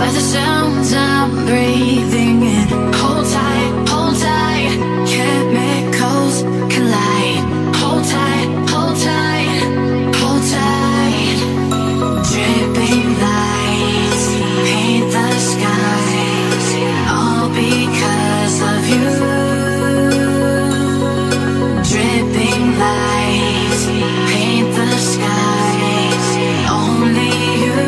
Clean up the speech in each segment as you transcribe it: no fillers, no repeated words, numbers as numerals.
by the sounds I'm breathing in. Hold tight, chemicals collide. Hold tight, hold tight, hold tight. Dripping lights paint the skies, all because of you. Dripping lights paint the skies, only you.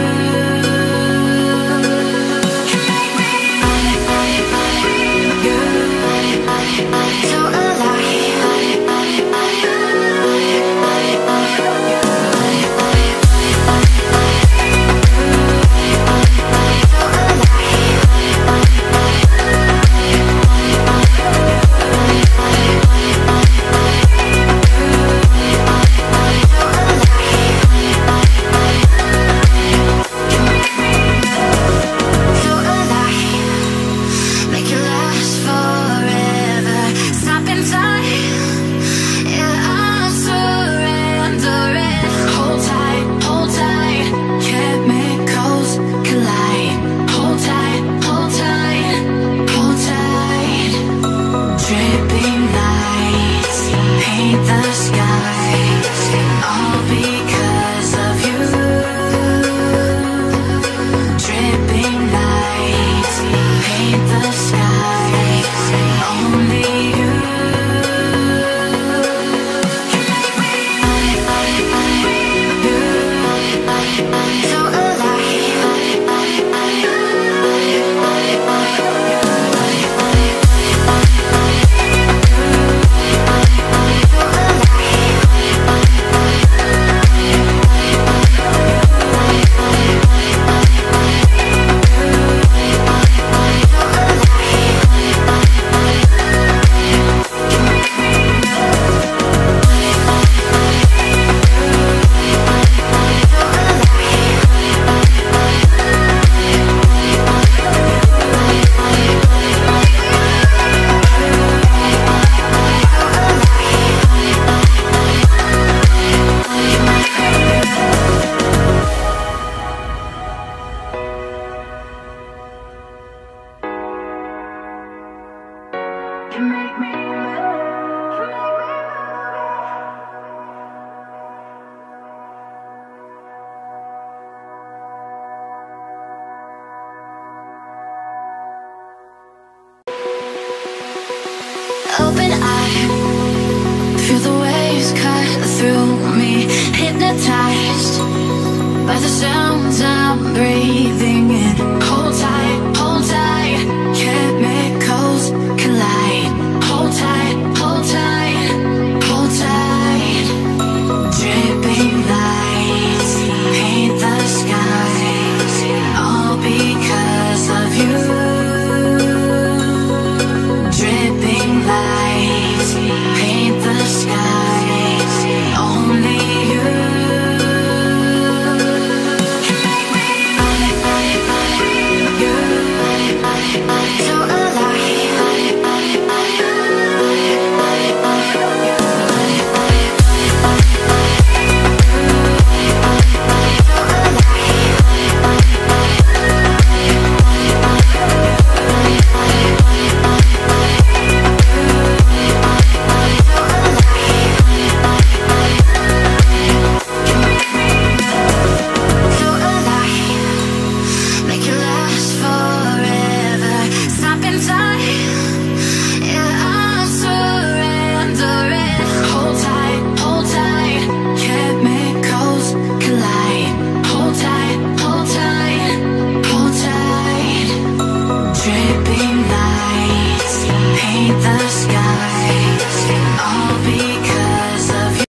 So open eye, feel the waves cut through me. Hypnotized by the sounds I'm breathing in. Hold tight.